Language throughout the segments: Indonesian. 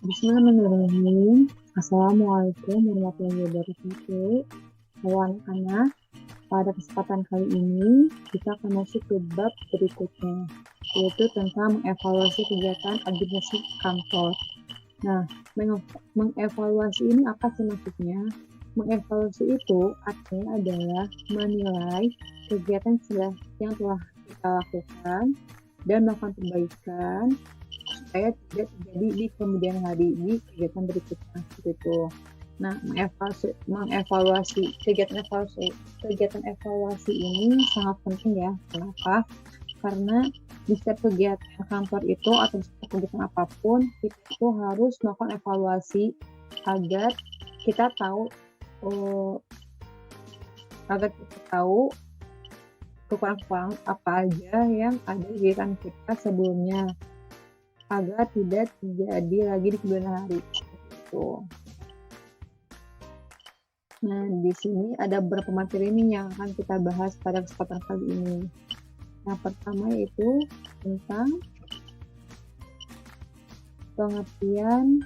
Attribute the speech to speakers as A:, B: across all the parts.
A: Bismillahirrahmanirrahim. Assalamualaikum warahmatullahi wabarakatuh. Anak-anak, pada kesempatan kali ini kita akan masuk ke bab berikutnya, yaitu tentang mengevaluasi kegiatan administrasi kantor. Nah, mengevaluasi ini apa sih maksudnya? Mengevaluasi itu artinya adalah menilai kegiatan yang telah kita lakukan dan melakukan perbaikan supaya tidak terjadi di kemudian hari di kegiatan berikutnya seperti itu. Nah, mengevaluasi kegiatan evaluasi ini sangat penting ya. Kenapa? Karena di setiap kegiatan kantor itu atau di setiap kegiatan apapun kita itu harus melakukan evaluasi agar kita tahu kekurangan apa aja yang ada di kegiatan kita sebelumnya agar tidak terjadi lagi di kemudian hari. Gitu. Nah, di sini ada beberapa materi ini yang akan kita bahas pada kesempatan kali ini. Yang pertama yaitu tentang pengertian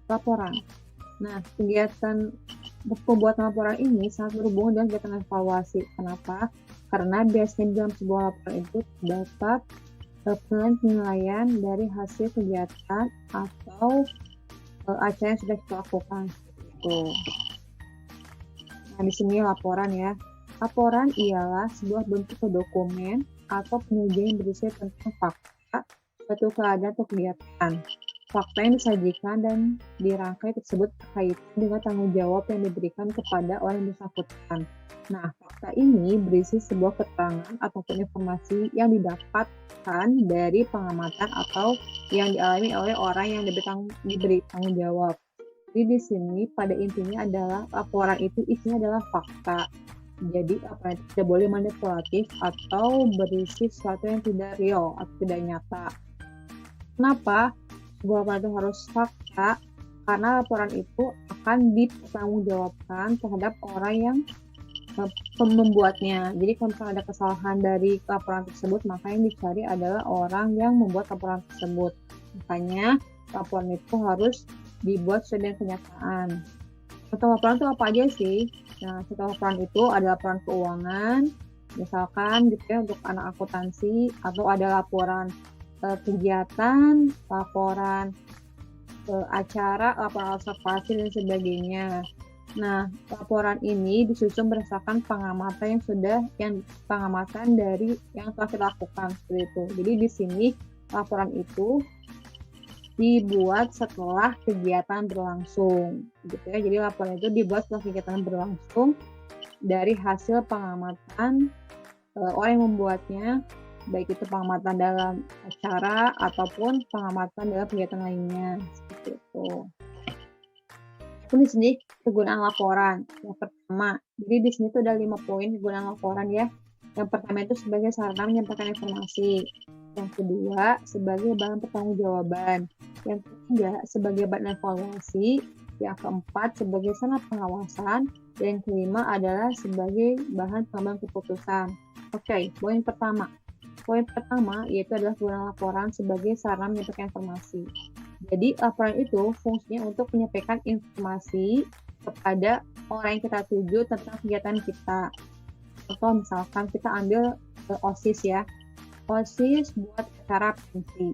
A: laporan. Nah, kegiatan pembuatan laporan ini sangat berhubungan dengan kegiatan evaluasi. Kenapa? Karena biasanya dalam sebuah laporan itu terdapat penilaian dari hasil kegiatan atau acara yang sudah kita lakukan. Nah, di sini laporan ya. Laporan ialah sebuah bentuk dokumen atau penyajian yang berisi tentang fakta suatu keadaan atau kegiatan. Fakta yang disajikan dan dirangkai tersebut berkaitan dengan tanggung jawab yang diberikan kepada orang yang bersangkutan. Nah, fakta ini berisi sebuah keterangan ataupun informasi yang didapatkan dari pengamatan atau yang dialami oleh orang yang diberi tanggung jawab. Jadi di sini pada intinya adalah laporan itu isinya adalah fakta. Jadi laporan itu tidak boleh manipulatif atau berisi sesuatu yang tidak real atau tidak nyata. Kenapa sebuah laporan itu harus fakta? Karena laporan itu akan dipertanggungjawabkan terhadap orang yang membuatnya. Jadi kalau misalnya ada kesalahan dari laporan tersebut, maka yang dicari adalah orang yang membuat laporan tersebut. Makanya laporan itu harus dibuat sesuai dengan kenyataan. Contoh laporan itu apa aja sih? Nah, contoh laporan itu ada laporan keuangan, misalkan gitu ya untuk anak akuntansi, atau ada laporan kegiatan, laporan acara, laporan observasi dan sebagainya. Nah, laporan ini disusun berdasarkan pengamatan pengamatan dari yang telah kita lakukan seperti itu. Jadi di sini laporan itu dibuat setelah kegiatan berlangsung, gitu ya. Jadi laporan itu dibuat setelah kegiatan berlangsung dari hasil pengamatan orang yang membuatnya, baik itu pengamatan dalam acara ataupun pengamatan dalam kegiatan lainnya, seperti itu. Di sini kegunaan laporan. Yang pertama, jadi di sini tuh ada 5 poin kegunaan laporan ya. Yang pertama itu sebagai sarana menyampaikan informasi. Yang kedua, sebagai bahan pertanggungjawaban. Yang ketiga, sebagai bahan evaluasi. Yang keempat, sebagai sarana pengawasan. Dan yang kelima adalah sebagai bahan pengambilan keputusan. Oke, poin pertama. Poin pertama yaitu adalah kegunaan laporan sebagai sarana menyampaikan informasi. Jadi laporan itu fungsinya untuk menyampaikan informasi kepada orang yang kita tuju tentang kegiatan kita. Contoh misalkan kita ambil OSIS ya. OSIS buat acara pensi.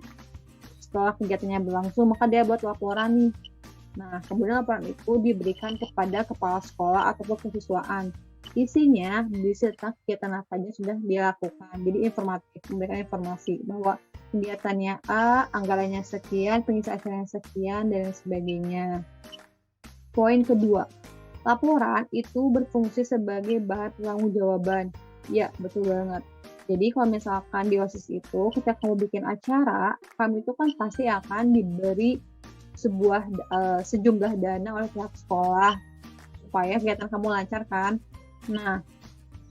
A: Setelah kegiatannya berlangsung, maka dia buat laporan nih. Nah, kemudian laporan itu diberikan kepada kepala sekolah ataupun kesiswaan. Isinya berisi tentang kegiatan apa aja sudah dilakukan. Jadi informatif, memberikan informasi bahwa kegiatannya A, anggarannya sekian, pengisi acaranya sekian, dan sebagainya. Poin kedua, laporan itu berfungsi sebagai bahan pertanggungjawaban. Ya, betul banget. Jadi kalau misalkan di OSIS itu, ketika kamu bikin acara, kamu itu kan pasti akan diberi sejumlah dana oleh pihak sekolah supaya kegiatan kamu lancar kan. Nah,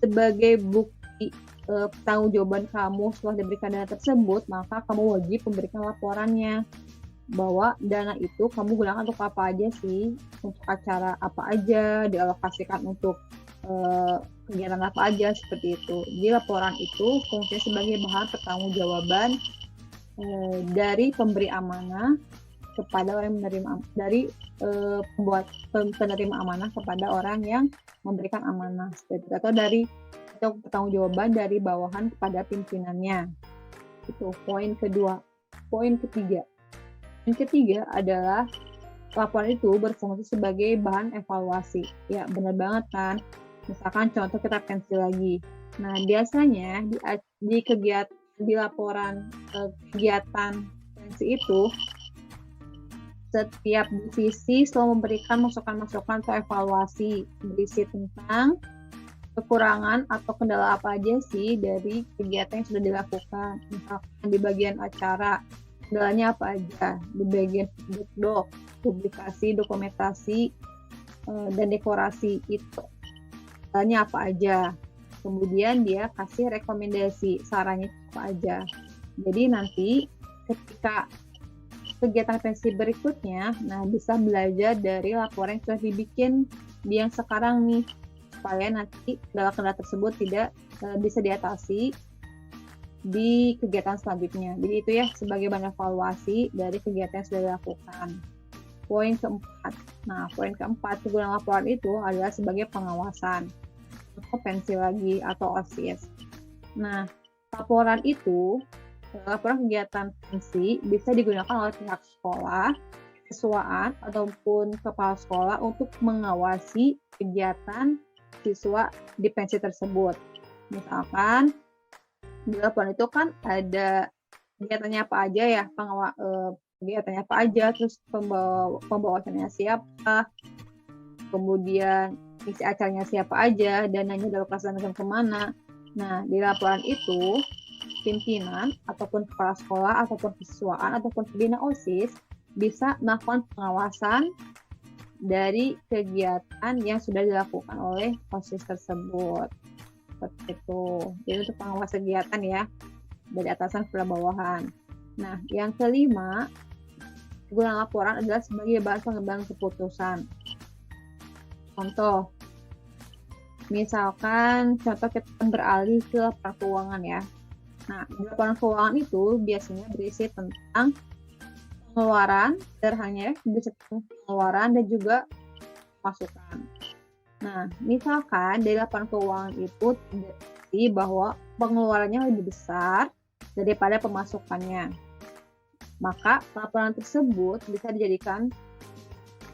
A: sebagai bukti pertanggungjawaban kamu setelah diberikan dana tersebut, maka kamu wajib memberikan laporannya bahwa dana itu kamu gunakan untuk apa aja sih, untuk acara apa aja, dialokasikan untuk kegiatan apa aja, seperti itu. Jadi laporan itu fungsinya sebagai bahan pertanggungjawaban dari pemberi amanah kepada orang yang menerima dari penerima amanah kepada orang yang memberikan amanah, atau dari pertanggungjawaban dari bawahan kepada pimpinannya. Itu poin kedua. Poin ketiga. Yang ketiga adalah laporan itu berfungsi sebagai bahan evaluasi. Ya, benar banget kan? Misalkan contoh kita pensi lagi. Nah, biasanya di laporan kegiatan pensi itu, setiap divisi selalu memberikan masukan-masukan atau evaluasi berisi tentang kekurangan atau kendala apa aja sih dari kegiatan yang sudah dilakukan. Misalkan di bagian acara, kendalanya apa aja, di bagian doc, publikasi, dokumentasi, dan dekorasi itu kendalanya apa aja. Kemudian dia kasih rekomendasi sarannya apa aja. Jadi nanti ketika kegiatan pensi berikutnya, nah bisa belajar dari laporan yang sudah dibikin di yang sekarang nih, supaya nanti kendala-kendala tersebut tidak bisa diatasi di kegiatan selanjutnya. Jadi itu ya sebagai bahan evaluasi dari kegiatan yang sudah dilakukan. Poin keempat. Nah, poin keempat, kegunaan laporan itu adalah sebagai pengawasan atau pensi lagi atau OSIS. Nah, laporan kegiatan pensi bisa digunakan oleh pihak sekolah, siswaan, ataupun kepala sekolah untuk mengawasi kegiatan siswa di pensi tersebut. Misalkan di laporan itu kan ada kegiatannya apa aja ya, kegiatannya apa aja, terus pembawasannya siapa, kemudian isi acaranya siapa aja, dananya dialokasikan kemana. Nah, di laporan itu pimpinan ataupun kepala sekolah ataupun siswaan ataupun pembina OSIS bisa melakukan pengawasan dari kegiatan yang sudah dilakukan oleh OSIS tersebut. Seperti itu. Jadi untuk pengawas kegiatan ya, dari atasan ke bawahan. Nah, yang kelima, kegunaan laporan adalah sebagai bahan pengembangan keputusan. Contoh, misalkan kita beralih ke laporan keuangan ya. Nah, laporan keuangan itu biasanya berisi tentang pengeluaran, sederhananya bisa tentang pengeluaran dan juga masukan. Nah, misalkan dari laporan keuangan itu terbukti bahwa pengeluarannya lebih besar daripada pemasukannya, maka laporan tersebut bisa dijadikan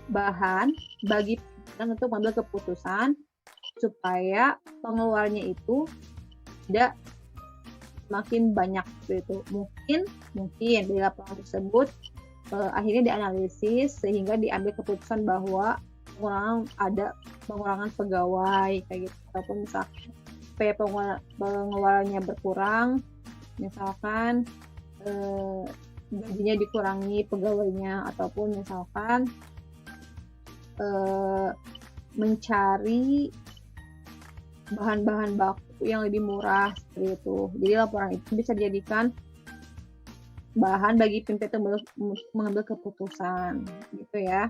A: bahan bagi pimpinan untuk mengambil keputusan supaya pengeluarannya itu tidak semakin banyak gitu. Mungkin dari laporan tersebut akhirnya dianalisis sehingga diambil keputusan bahwa pengurangan pegawai kayak gitu, ataupun misalkan supaya pengeluarannya berkurang, misalkan gajinya dikurangi pegawainya, ataupun misalkan mencari bahan-bahan baku yang lebih murah seperti itu. Jadi laporan itu bisa dijadikan bahan bagi pimpinan untuk mengambil keputusan gitu ya.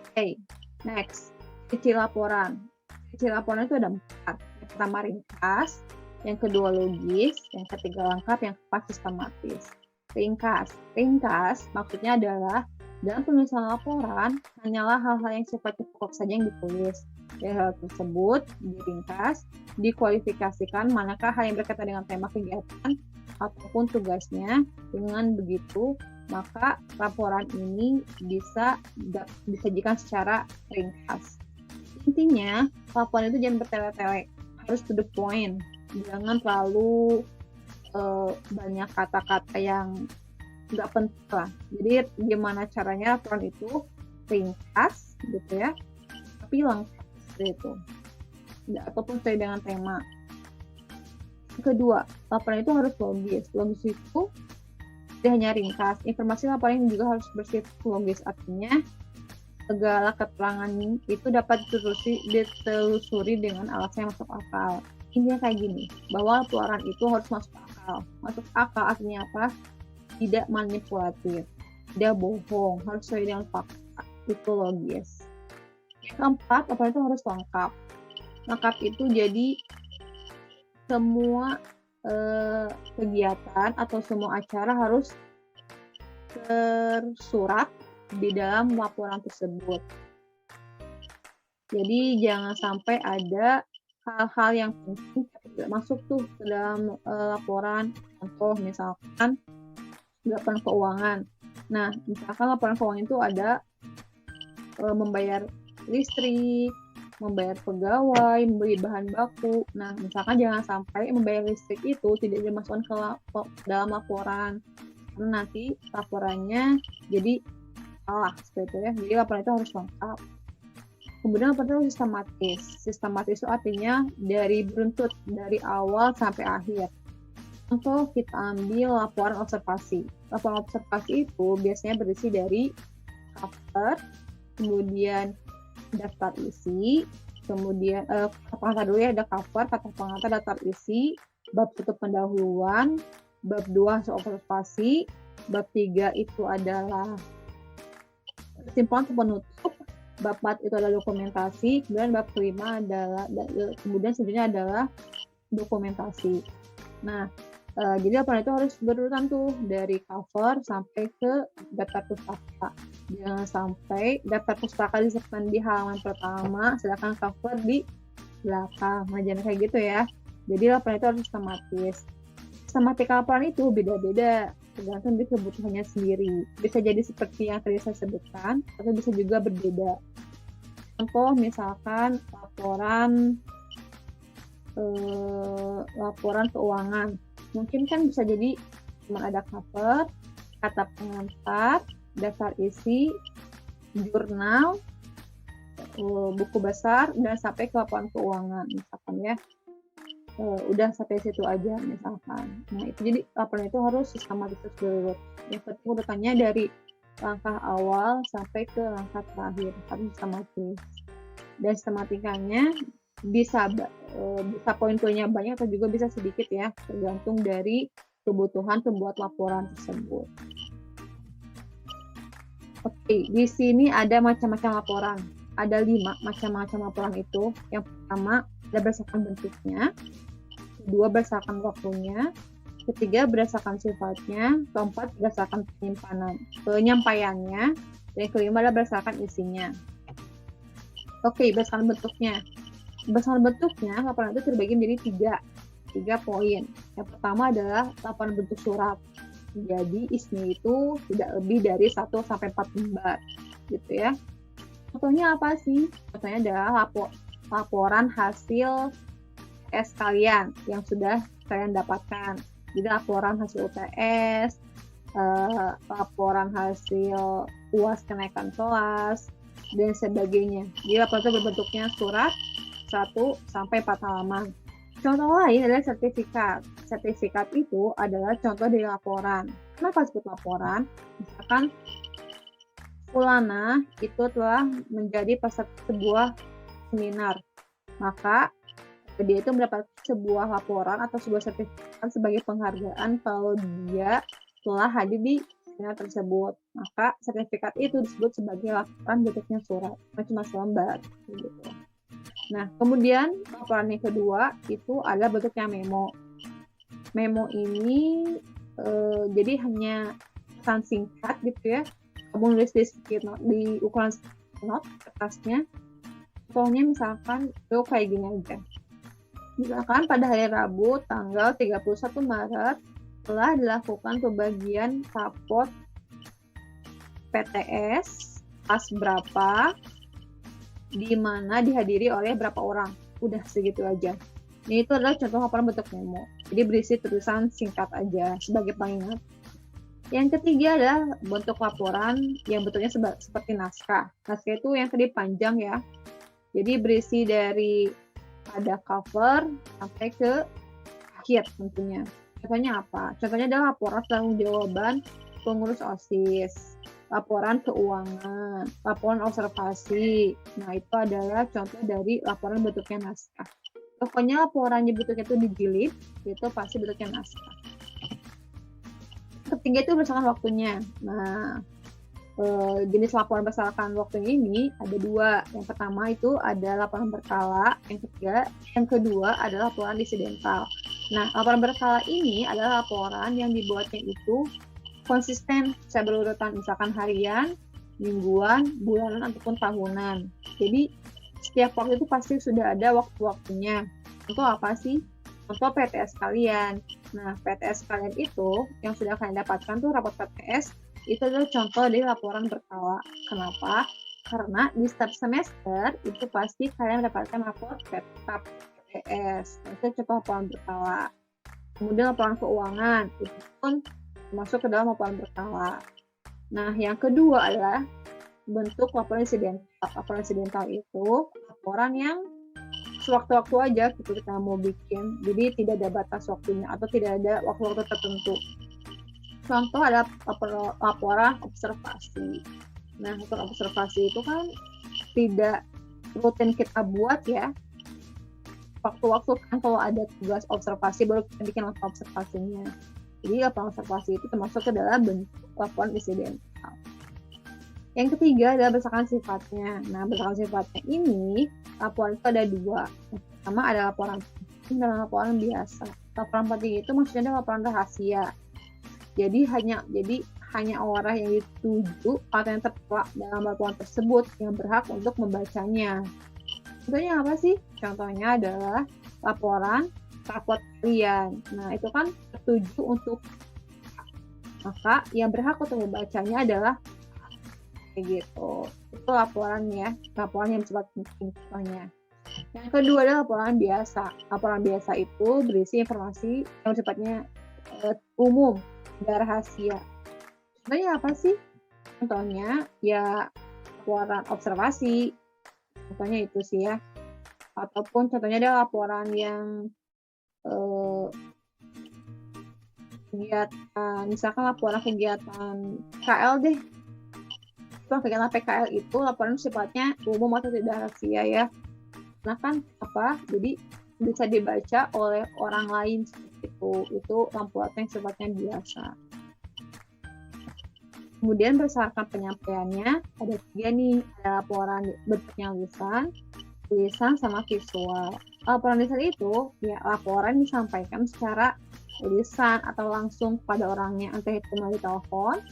A: Oke, next, isi laporan. Isi laporan itu ada 4. Yang pertama ringkas, yang kedua logis, yang ketiga lengkap, yang keempat sistematis. Ringkas maksudnya adalah dalam penulisan laporan hanyalah hal-hal yang sifatnya pokok saja yang ditulis. Dari hal tersebut diringkas, dikualifikasikan manakah hal yang berkaitan dengan tema kegiatan ataupun tugasnya. Dengan begitu, maka laporan ini bisa disajikan secara ringkas. Intinya, laporan itu jangan bertele-tele, harus to the point. Jangan terlalu banyak kata-kata yang nggak penting lah. Jadi gimana caranya laporan itu ringkas gitu ya, tapi lengkap itu, ataupun sesuai dengan tema. Kedua, laporan itu harus logis. Logis itu tidak hanya ringkas, informasi laporan juga harus bersifat logis, artinya segala keterangan itu dapat ditelusuri dengan alasan yang masuk akal. Intinya kayak gini, bahwa laporan itu harus masuk akal. Masuk akal artinya apa? Tidak manipulatif, tidak bohong, harus sesuai dengan fakta, itu logis. Keempat, laporan itu harus lengkap. Lengkap itu jadi semua kegiatan atau semua acara harus tersurat di dalam laporan tersebut. Jadi jangan sampai ada hal-hal yang penting tidak masuk tuh ke dalam laporan. Contoh misalkan laporan keuangan. Nah, misalkan laporan keuangan itu ada membayar listrik, membayar pegawai, membeli bahan baku. Nah, misalkan jangan sampai membayar listrik itu tidak dimasukkan ke dalam laporan. Karena nanti laporannya jadi salah seperti itu ya. Jadi laporan itu harus lengkap. Kemudian laporan itu harus sistematis. Sistematis itu artinya dari beruntut, dari awal sampai akhir. Contoh kita ambil laporan observasi. Laporan observasi itu biasanya berisi dari cover, kemudian daftar isi, kemudian pengantar dulu ya, ada cover, kata pengantar, daftar isi, bab 1 pendahuluan, bab 2 hasil observasi, bab 3 itu adalah kesimpulan atau penutup, bab 4 itu adalah dokumentasi, kemudian bab 5 adalah kemudian selanjutnya adalah dokumentasi. Nah, jadi laporan itu harus berurutan tuh dari cover sampai ke daftar pustaka. Jangan sampai daftar pustaka disertakan di halaman pertama, sedangkan cover di belakang. Nah, jangan kayak gitu ya. Jadi laporan itu harus sistematis. Sistematika laporan itu beda-beda, tergantung dari kebutuhannya sendiri. Bisa jadi seperti yang tadi saya sebutkan, atau bisa juga berbeda. Contoh misalkan laporan keuangan. Mungkin kan bisa jadi cuma ada cover, kata pengantar, daftar isi, jurnal, buku besar, dan sampai ke laporan keuangan misalkan ya. Udah sampai situ aja misalkan. Nah, itu jadi laporan itu harus sistematis terus. Yang penting urutannya dari langkah awal sampai ke langkah terakhir, harus sistematis. Dan sistematikanya bisa poin-poinnya banyak atau juga bisa sedikit ya, tergantung dari kebutuhan pembuat laporan tersebut. Oke, di sini ada macam-macam laporan. Ada 5 macam-macam laporan itu. Yang pertama, ada berdasarkan bentuknya. Kedua, berdasarkan waktunya. Ketiga, berdasarkan sifatnya. Keempat, berdasarkan penyampaiannya. Dan yang kelima adalah berdasarkan isinya. Oke, berdasarkan bentuknya. Berdasarkan bentuknya, laporan itu terbagi menjadi 3 poin. Yang pertama adalah laporan bentuk surat. Jadi isinya itu tidak lebih dari 1 sampai 4 lembar, gitu ya. Contohnya apa sih? Contohnya adalah laporan hasil UTS kalian yang sudah kalian dapatkan. Jadi laporan hasil UTS, laporan hasil UAS kenaikan kelas, dan sebagainya. Jadi laporan itu berbentuknya surat 1 sampai 4 halaman. Contoh lain adalah sertifikat. Sertifikat itu adalah contoh dari laporan. Kenapa disebut laporan? Misalkan Fulana itu telah menjadi peserta sebuah seminar. Maka dia itu mendapat sebuah laporan atau sebuah sertifikat sebagai penghargaan kalau dia telah hadir di seminar tersebut. Maka sertifikat itu disebut sebagai laporan bentuknya surat, cuma selembar gitu. Nah, kemudian laporan yang kedua itu adalah bentuknya memo. Memo ini jadi hanya pesan singkat gitu ya. Kamu nulis di ukuran note kertasnya. Contohnya misalkan itu kayak gini aja. Misalkan pada hari Rabu tanggal 31 Maret telah dilakukan pembagian rapot PTS kelas berapa, di mana dihadiri oleh berapa orang. Udah segitu aja. Ini itu adalah contoh laporan bentuk memo. Jadi berisi tulisan singkat aja sebagai pengingat. Yang ketiga adalah bentuk laporan yang bentuknya seperti naskah. Naskah itu yang tadi panjang ya. Jadi berisi dari pada cover sampai ke akhir tentunya. Contohnya apa? Contohnya adalah laporan pertanggungjawaban pengurus OSIS, laporan keuangan, laporan observasi. Nah, itu adalah contoh dari laporan bentuknya naskah. Pokoknya laporannya bentuknya itu dijilid, itu pasti bentuknya naskah. Ketiga itu berdasarkan waktunya. Nah, jenis laporan berdasarkan waktunya ini ada 2. Yang pertama itu ada laporan berkala, yang kedua adalah laporan disidental. Nah, laporan berkala ini adalah laporan yang dibuatnya itu konsisten, bisa berurutan, misalkan harian, mingguan, bulanan, ataupun tahunan. Jadi setiap waktu itu pasti sudah ada waktu-waktunya. Contoh apa sih? Contoh PTS kalian. Nah, PTS kalian itu yang sudah kalian dapatkan tuh raport PTS itu adalah contoh dari laporan berkala. Kenapa? Karena di setiap semester itu pasti kalian mendapatkan raport PTS. Itu contoh laporan berkala. Kemudian laporan keuangan itu pun masuk ke dalam laporan berkala. Nah, yang kedua adalah bentuk laporan insidental. Laporan insidental itu laporan yang sewaktu-waktu aja gitu kita mau bikin. Jadi tidak ada batas waktunya atau tidak ada waktu-waktu tertentu. Contoh ada laporan observasi. Nah, laporan observasi itu kan tidak rutin kita buat ya. Waktu-waktu kan kalau ada tugas observasi baru kita bikin laporan observasinya. Jadi laporan observasi itu termasuk ke dalam bentuk laporan insidental. Yang ketiga adalah berdasarkan sifatnya. Nah, berdasarkan sifatnya ini laporan itu ada dua. Yang pertama ada laporan penting dan laporan biasa. Laporan penting itu maksudnya adalah laporan rahasia. Jadi hanya orang yang dituju atau yang tertera dalam laporan tersebut yang berhak untuk membacanya. Contohnya apa sih? Contohnya adalah laporan raport kalian. Nah, itu kan tertuju untuk maka yang berhak untuk membacanya adalah kayak gitu. Itu laporan ya, laporan yang bersifat penting contohnya. Yang kedua adalah laporan biasa. Laporan biasa itu berisi informasi yang sifatnya umum, tidak rahasia. Contohnya apa sih? Contohnya ya laporan observasi. Contohnya itu sih ya. Ataupun contohnya adalah laporan yang kegiatan, misalkan laporan kegiatan KL deh. Kegiatan PKL itu laporan sifatnya umum atau tidak rahasia ya. Nah kan apa? Jadi bisa dibaca oleh orang lain seperti itu. Itu laporan yang sifatnya biasa. Kemudian berdasarkan penyampaiannya ada tiga nih, ada laporan bentuknya lisan, tulisan, sama visual. Laporan lisan itu ya laporan disampaikan secara lisan atau langsung kepada orangnya, entah itu melalui telepon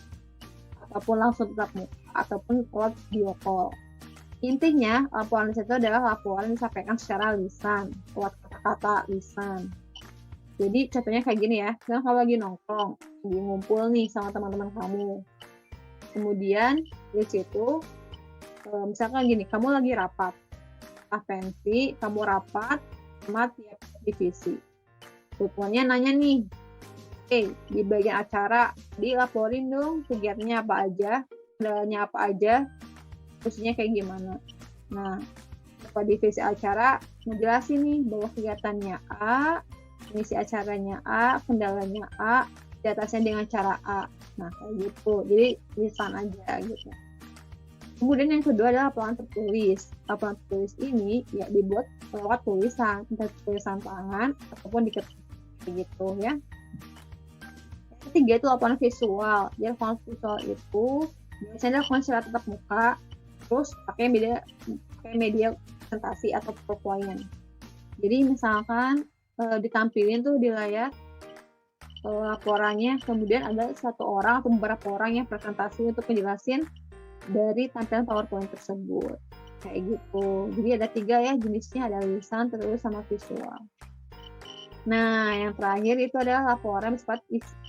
A: ataupun langsung tatap muka ataupun lewat video call. Intinya laporan lisan itu adalah laporan disampaikan secara lisan, lewat kata-kata lisan. Jadi contohnya kayak gini ya, misalnya kalau lagi nongkrong, lagi ngumpul nih sama teman-teman kamu. Kemudian di situ misalkan gini, kamu lagi rapat pensi, kamu rapat sama tiap divisi. Tujuannya nanya nih, di bagian acara dilaporin dong kegiatannya apa aja, kendalanya apa aja, fungsinya kayak gimana. Nah, kepada divisi acara ngejelasin nih bahwa kegiatannya A, misi acaranya A, kendalanya A, diatasnya dengan cara A. Nah, kayak gitu. Jadi lisan aja gitu. Kemudian yang kedua adalah laporan tertulis. Laporan tertulis ini ya dibuat lewat tulisan, entah tulisan tangan ataupun diketik gitu ya. Yang ketiga itu laporan visual. Jadi laporan visual itu biasanya dilakukan secara tatap muka, terus pakai media presentasi atau PowerPoint. Jadi misalkan ditampilin tuh di layar laporannya, kemudian ada satu orang atau beberapa orang yang presentasi untuk menjelasin dari tampilan PowerPoint tersebut. Kayak gitu. Jadi ada tiga ya jenisnya, ada lisan, tertulis, sama visual. Nah, yang terakhir itu adalah laporan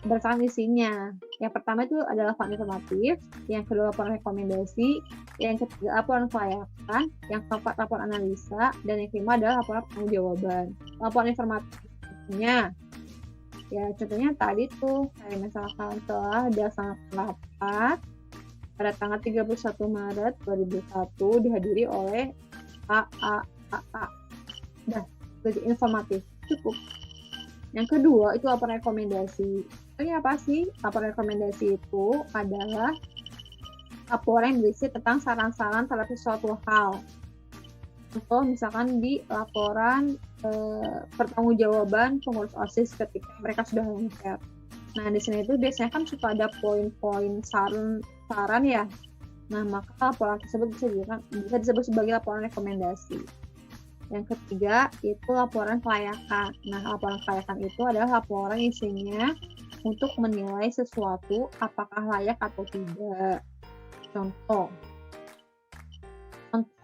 A: berdasarkan isinya. Yang pertama itu adalah laporan informatif, yang kedua laporan rekomendasi, yang ketiga laporan kelayakan, yang keempat laporan analisa, dan yang kelima adalah laporan pertanggungjawaban. Laporan informatifnya ya contohnya tadi tuh kayak misalkan telah dilaksanakan rapat pada tanggal 31 Maret 2001 dihadiri oleh A. Udah, jadi informatif cukup. Yang kedua itu laporan rekomendasi. Ini apa sih? Laporan rekomendasi itu adalah laporan yang berisi tentang saran-saran terhadap suatu hal. Contoh misalkan di laporan pertanggungjawaban pengurus OSIS ketika mereka sudah lengkap. Nah, di sini itu biasanya kan suka ada poin-poin saran ya. Nah, maka laporan tersebut bisa disebut sebagai laporan rekomendasi. Yang ketiga itu laporan kelayakan. Nah, laporan kelayakan itu adalah laporan isinya untuk menilai sesuatu apakah layak atau tidak. Contoh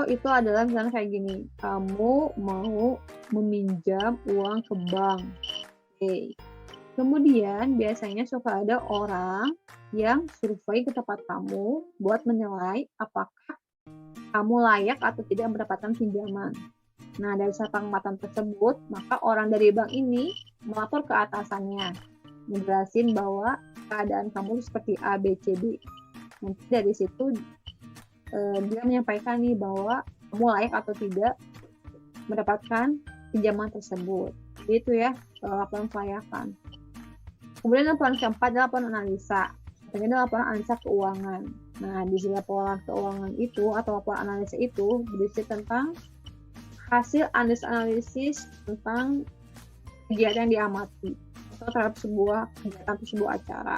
A: itu adalah misalnya kayak gini, kamu mau meminjam uang ke bank. Oke. Kemudian biasanya suka ada orang yang survei ke tempat kamu buat menilai apakah kamu layak atau tidak mendapatkan pinjaman. Nah, dari hasil pengamatan tersebut, maka orang dari bank ini melapor ke atasannya, menjelasin bahwa keadaan kamu seperti A, B, C, D. Nanti dari situ dia menyampaikan nih bahwa kamu layak atau tidak mendapatkan pinjaman tersebut. Jadi itu ya laporan kelayakan. Kemudian laporan keempat adalah laporan analisa. Ini adalah laporan analisa keuangan. Nah, di laporan keuangan itu atau laporan analisa itu berisi tentang hasil analisis tentang kegiatan yang diamati atau terhadap sebuah kegiatan atau sebuah acara.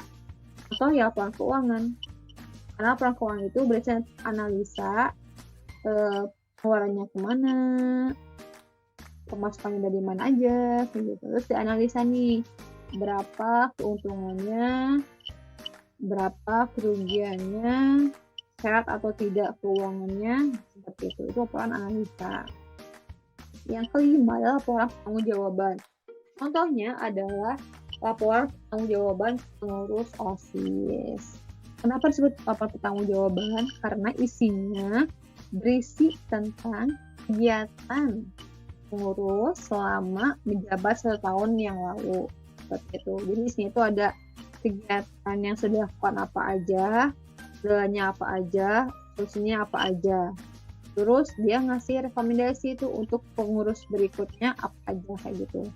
A: Atau ya laporan keuangan. Karena laporan keuangan itu berisi analisa pengeluarannya kemana, pemasukannya dari mana aja, gitu. Terus dianalisa nih berapa keuntungannya, berapa kerugiannya, sehat atau tidak keuangannya, seperti itu. Itu laporan analisa. Yang kelima adalah laporan pertanggungjawaban. Contohnya adalah laporan pertanggungjawaban pengurus OSIS. Kenapa disebut laporan pertanggungjawaban? Karena isinya berisi tentang kegiatan pengurus selama menjabat 1 tahun yang lalu. Seperti itu. Jadi di sini itu ada kegiatan yang sudah dilakukan apa aja, gelarnya apa aja, solusinya apa aja. Terus dia ngasih rekomendasi itu untuk pengurus berikutnya apa aja kayak gitu.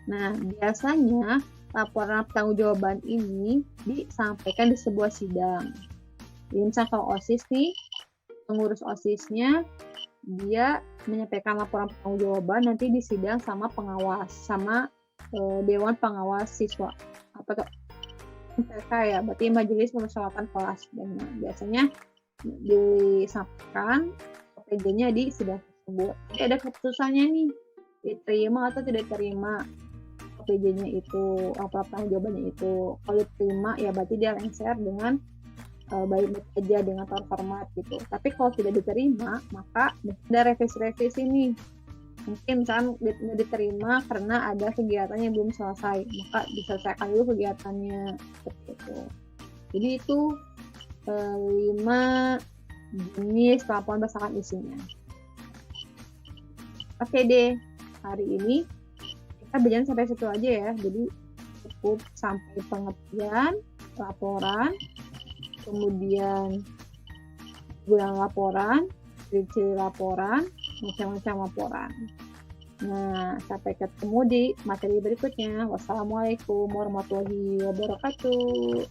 A: Nah, biasanya laporan pertanggungjawaban ini disampaikan di sebuah sidang. Jadi misalnya kalau OSIS nih, pengurus OSISnya dia menyampaikan laporan pertanggungjawaban nanti di sidang sama pengawas, sama Dewan Pengawas Siswa. Apa tuh? MPK ya, berarti Majelis Permusyawaratan Kelas. Dan biasanya disampaikan OPJ-nya di sidang tersebut. Jadi ada keputusannya nih, diterima atau tidak diterima OPJ-nya itu, apa jawabannya itu. Kalau diterima ya berarti dia lengser dengan baik-baik aja dengan terhormat gitu. Tapi kalau tidak diterima, maka ada revisi-revisi nih. Mungkin misalnya nggak diterima karena ada kegiatan yang belum selesai, maka diselesaikan dulu kegiatannya seperti itu. Jadi itu 5 jenis laporan berdasarkan isinya. Oke deh, hari ini kita berjalan sampai situ aja ya. Jadi cukup sampai pengertian laporan, kemudian guna laporan, ciri-ciri laporan, macam-macam laporan. Nah, sampai ketemu di materi berikutnya. Wassalamualaikum warahmatullahi wabarakatuh.